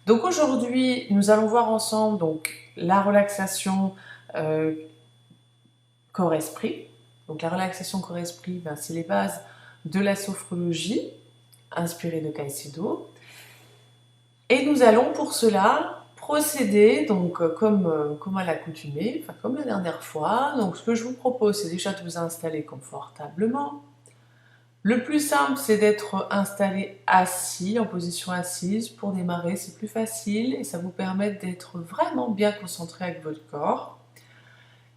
Donc aujourd'hui, nous allons voir ensemble donc, la relaxation corps-esprit. Donc la relaxation corps-esprit, c'est les bases de la sophrologie, inspirée de Caicedo. Et nous allons pour cela procéder donc comme à l'accoutumée, comme la dernière fois. Donc ce que je vous propose, c'est déjà de vous installer confortablement. Le plus simple, c'est d'être installé assis, en position assise. Pour démarrer, c'est plus facile et ça vous permet d'être vraiment bien concentré avec votre corps.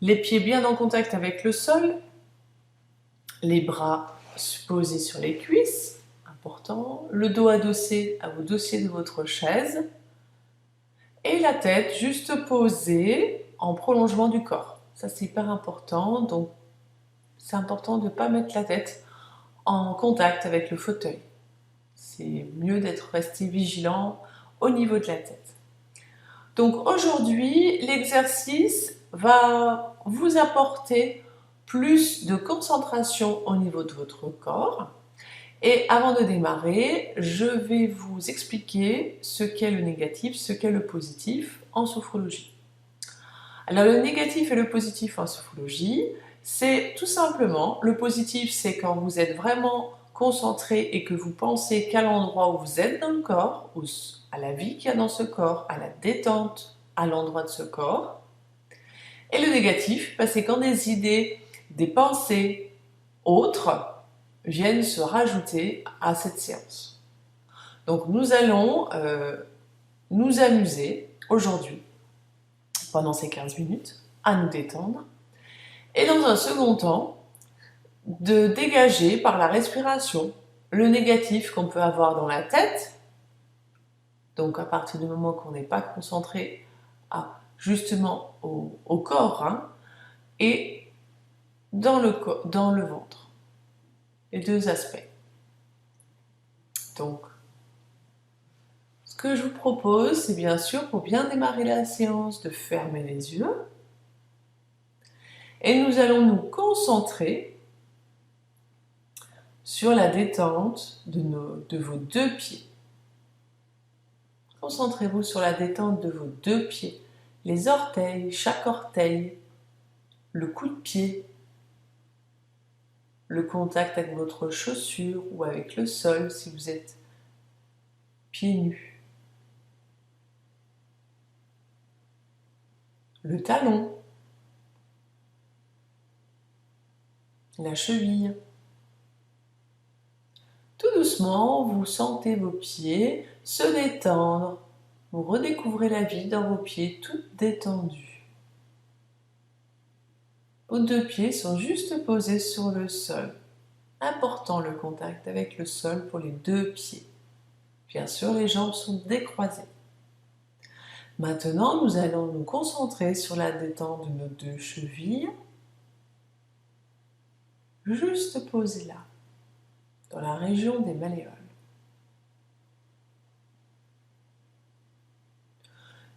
Les pieds bien en contact avec le sol, les bras posés sur les cuisses, important. Le dos adossé au dossier de votre chaise et la tête juste posée en prolongement du corps. Ça, c'est hyper important. Donc, c'est important de ne pas mettre la tête en contact avec le fauteuil. C'est mieux d'être resté vigilant au niveau de la tête. Donc aujourd'hui, l'exercice va vous apporter plus de concentration au niveau de votre corps. Et avant de démarrer, je vais vous expliquer ce qu'est le négatif, ce qu'est le positif en sophrologie. Alors le négatif et le positif en sophrologie, c'est tout simplement, le positif c'est quand vous êtes vraiment concentré et que vous pensez qu'à l'endroit où vous êtes dans le corps, ou à la vie qu'il y a dans ce corps, à la détente à l'endroit de ce corps. Et le négatif, c'est quand des idées, des pensées autres viennent se rajouter à cette séance. Donc nous allons nous amuser aujourd'hui, pendant ces 15 minutes, à nous détendre. Et dans un second temps, de dégager par la respiration le négatif qu'on peut avoir dans la tête. Donc à partir du moment qu'on n'est pas concentré justement au corps, et dans le ventre. Les deux aspects. Donc, ce que je vous propose, c'est bien sûr, pour bien démarrer la séance, de fermer les yeux. Et nous allons nous concentrer sur la détente de vos deux pieds. Concentrez-vous sur la détente de vos deux pieds, les orteils, chaque orteil, le coup de pied, le contact avec votre chaussure ou avec le sol si vous êtes pieds nus, le talon, la cheville. Tout doucement, vous sentez vos pieds se détendre. Vous redécouvrez la vie dans vos pieds tout détendus. Vos deux pieds sont juste posés sur le sol. Important le contact avec le sol pour les deux pieds. Bien sûr, les jambes sont décroisées. Maintenant, nous allons nous concentrer sur la détente de nos deux chevilles. Juste posées là, dans la région des malléoles.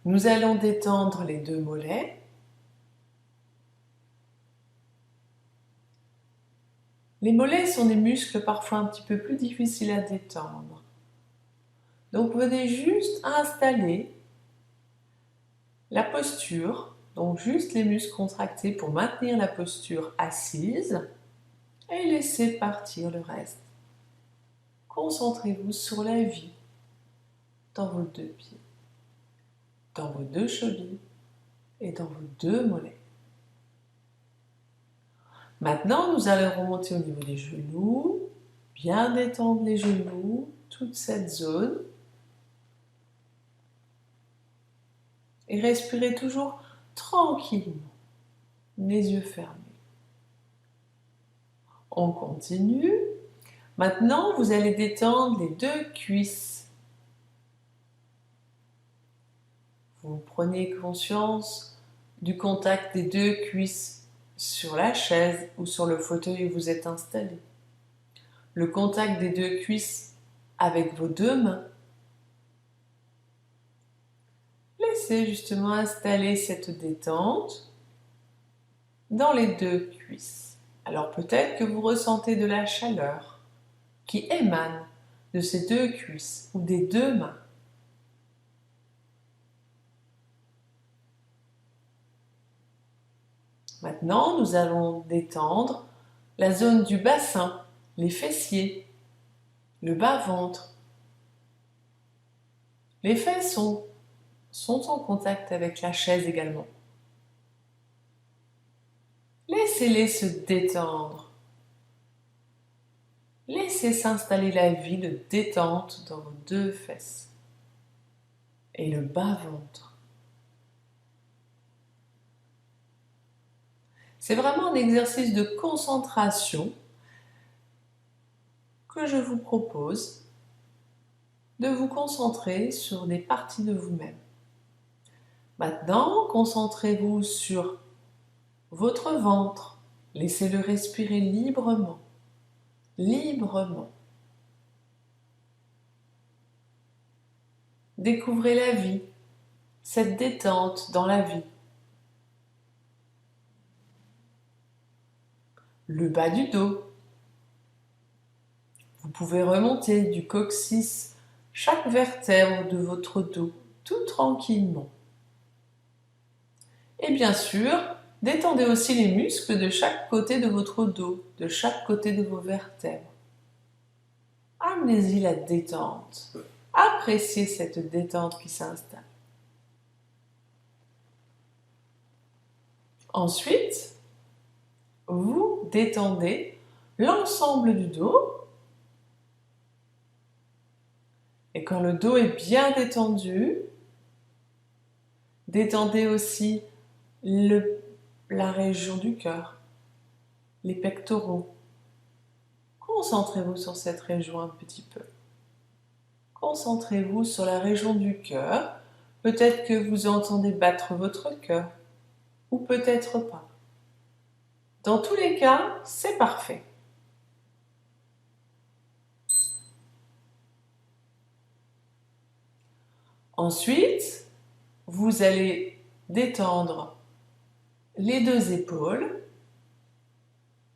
Nous allons détendre les deux mollets. Les mollets sont des muscles parfois un petit peu plus difficiles à détendre. Donc venez juste installer la posture, donc juste les muscles contractés pour maintenir la posture assise et laisser partir le reste. Concentrez-vous sur la vie dans vos deux pieds, dans vos deux chevilles et dans vos deux mollets. Maintenant, nous allons remonter au niveau des genoux, bien détendre les genoux, toute cette zone. Et respirez toujours tranquillement, les yeux fermés. On continue. Maintenant, vous allez détendre les deux cuisses. Vous prenez conscience du contact des deux cuisses sur la chaise ou sur le fauteuil où vous êtes installé. Le contact des deux cuisses avec vos deux mains. Laissez justement installer cette détente dans les deux cuisses. Alors peut-être que vous ressentez de la chaleur qui émane de ces deux cuisses ou des deux mains. Maintenant, nous allons détendre la zone du bassin, les fessiers, le bas-ventre. Les fesses sont en contact avec la chaise également. Laissez-les se détendre. Laissez s'installer la vie de détente dans vos deux fesses et le bas-ventre. C'est vraiment un exercice de concentration que je vous propose de vous concentrer sur des parties de vous-même. Maintenant, concentrez-vous sur votre ventre. Laissez-le respirer librement. Librement. Découvrez la vie, cette détente dans la vie. Le bas du dos. Vous pouvez remonter du coccyx chaque vertèbre de votre dos, tout tranquillement. Et bien sûr, détendez aussi les muscles de chaque côté de votre dos, de chaque côté de vos vertèbres. Amenez-y la détente. Appréciez cette détente qui s'installe. Ensuite, vous détendez l'ensemble du dos. Et quand le dos est bien détendu, détendez aussi la région du cœur, les pectoraux. Concentrez-vous sur cette région un petit peu. Concentrez-vous sur la région du cœur. Peut-être que vous entendez battre votre cœur, ou peut-être pas. Dans tous les cas, c'est parfait. Ensuite, vous allez détendre les deux épaules.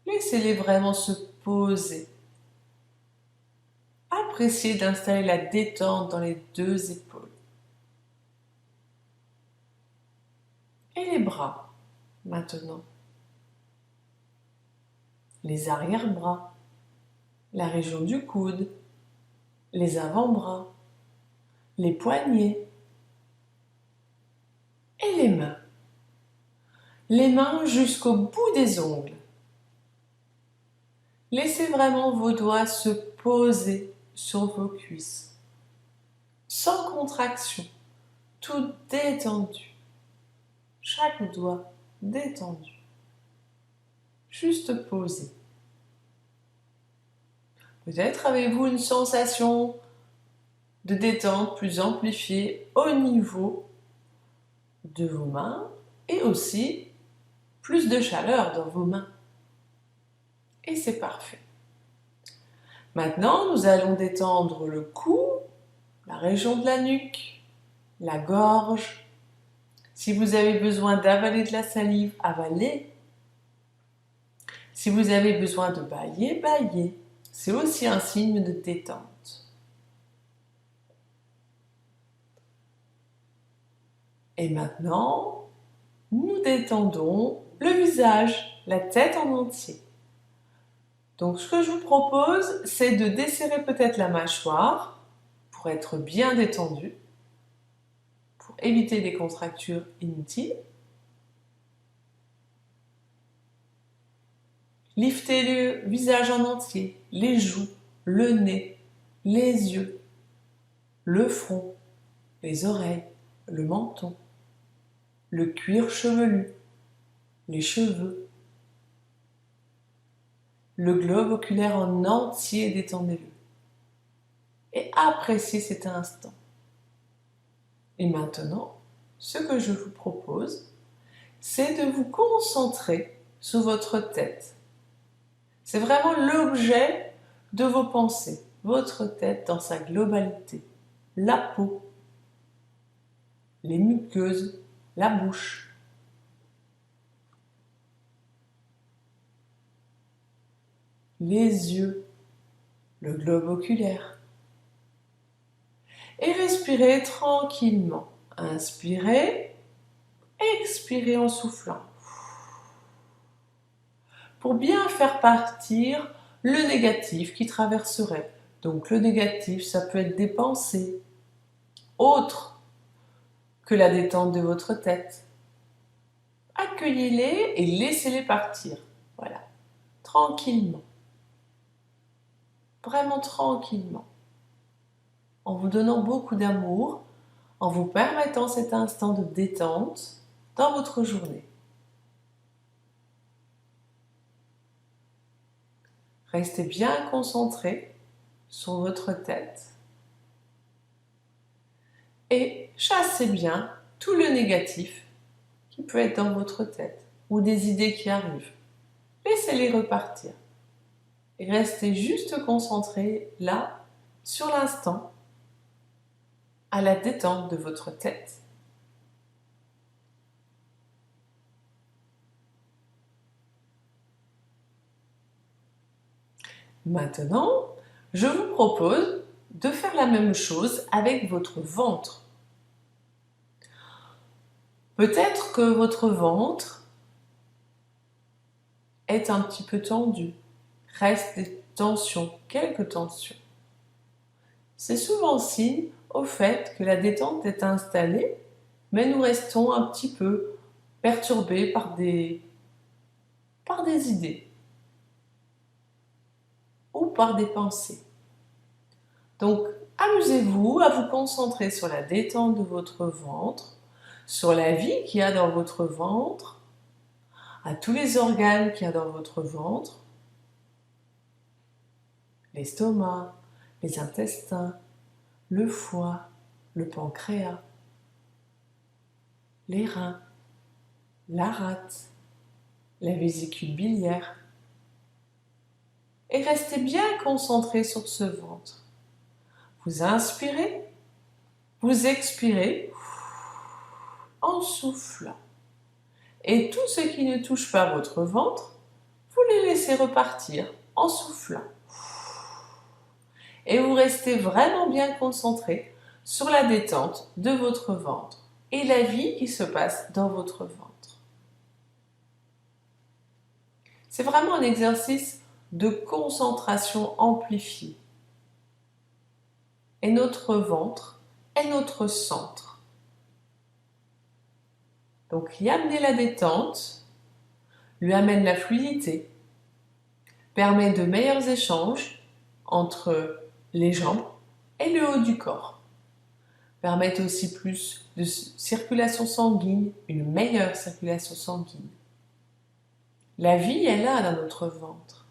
Laissez-les vraiment se poser. Appréciez d'installer la détente dans les deux épaules. Et les bras, maintenant. Les arrière-bras, la région du coude, les avant-bras, les poignets et les mains. Les mains jusqu'au bout des ongles. Laissez vraiment vos doigts se poser sur vos cuisses, sans contraction, tout détendu. Chaque doigt détendu, juste posé. Peut-être avez-vous une sensation de détente plus amplifiée au niveau de vos mains et aussi plus de chaleur dans vos mains. Et c'est parfait. Maintenant, nous allons détendre le cou, la région de la nuque, la gorge. Si vous avez besoin d'avaler de la salive, avalez. Si vous avez besoin de bâiller, bâillez. C'est aussi un signe de détente. Et maintenant, nous détendons le visage, la tête en entier. Donc ce que je vous propose, c'est de desserrer peut-être la mâchoire pour être bien détendu, pour éviter des contractures inutiles. Liftez le visage en entier, les joues, le nez, les yeux, le front, les oreilles, le menton, le cuir chevelu, les cheveux, le globe oculaire en entier, détendez-le. Et appréciez cet instant. Et maintenant, ce que je vous propose, c'est de vous concentrer sur votre tête. C'est vraiment l'objet de vos pensées, votre tête dans sa globalité, la peau, les muqueuses, la bouche, les yeux, le globe oculaire. Et respirez tranquillement. Inspirez, expirez en soufflant. pour bien faire partir le négatif qui traverserait. Donc le négatif, ça peut être des pensées autres que la détente de votre tête. Accueillez-les et laissez-les partir. Voilà, tranquillement. Vraiment tranquillement. En vous donnant beaucoup d'amour, en vous permettant cet instant de détente dans votre journée. Restez bien concentré sur votre tête et chassez bien tout le négatif qui peut être dans votre tête ou des idées qui arrivent. Laissez-les repartir et restez juste concentré là, sur l'instant, à la détente de votre tête. Maintenant, je vous propose de faire la même chose avec votre ventre. Peut-être que votre ventre est un petit peu tendu, reste des tensions, quelques tensions. C'est souvent signe au fait que la détente est installée, mais nous restons un petit peu perturbés par des idées ou par des pensées. Donc, amusez-vous à vous concentrer sur la détente de votre ventre, sur la vie qu'il y a dans votre ventre, à tous les organes qu'il y a dans votre ventre, l'estomac, les intestins, le foie, le pancréas, les reins, la rate, la vésicule biliaire. Et restez bien concentré sur ce ventre. Vous inspirez, vous expirez en soufflant. Et tout ce qui ne touche pas votre ventre, vous les laissez repartir en soufflant. Et vous restez vraiment bien concentré sur la détente de votre ventre et la vie qui se passe dans votre ventre. C'est vraiment un exercice de concentration amplifiée. Et notre ventre est notre centre. Donc y amener la détente lui amène la fluidité, permet de meilleurs échanges entre les jambes et le haut du corps, permet aussi plus de circulation sanguine, une meilleure circulation sanguine. La vie est là dans notre ventre.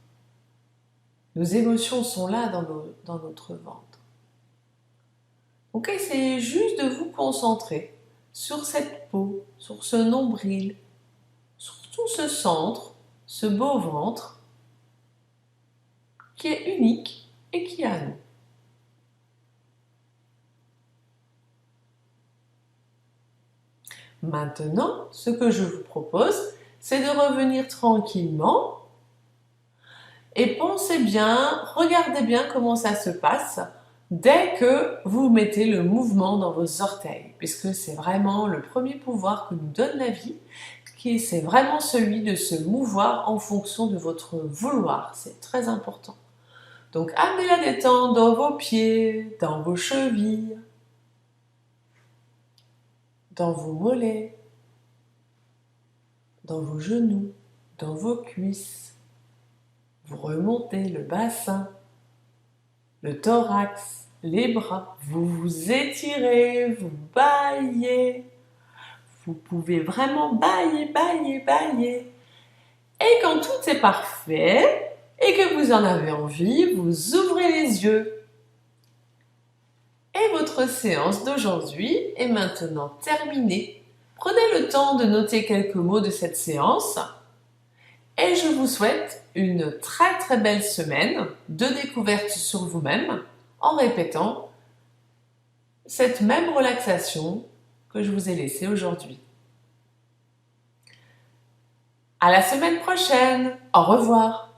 Nos émotions sont là dans notre ventre. Donc essayez juste de vous concentrer sur cette peau, sur ce nombril, sur tout ce centre, ce beau ventre qui est unique et qui est à nous. Maintenant, ce que je vous propose, c'est de revenir tranquillement et pensez bien, regardez bien comment ça se passe dès que vous mettez le mouvement dans vos orteils, puisque c'est vraiment le premier pouvoir que nous donne la vie, c'est vraiment celui de se mouvoir en fonction de votre vouloir, c'est très important. Donc amenez la détente dans vos pieds, dans vos chevilles, dans vos mollets, dans vos genoux, dans vos cuisses. Vous remontez le bassin, le thorax, les bras. Vous vous étirez, vous bâillez. Vous pouvez vraiment bâiller, bâiller, bâiller. Et quand tout est parfait et que vous en avez envie, vous ouvrez les yeux. Et votre séance d'aujourd'hui est maintenant terminée. Prenez le temps de noter quelques mots de cette séance et je vous souhaite une très très belle semaine de découverte sur vous-même en répétant cette même relaxation que je vous ai laissée aujourd'hui. À la semaine prochaine. Au revoir.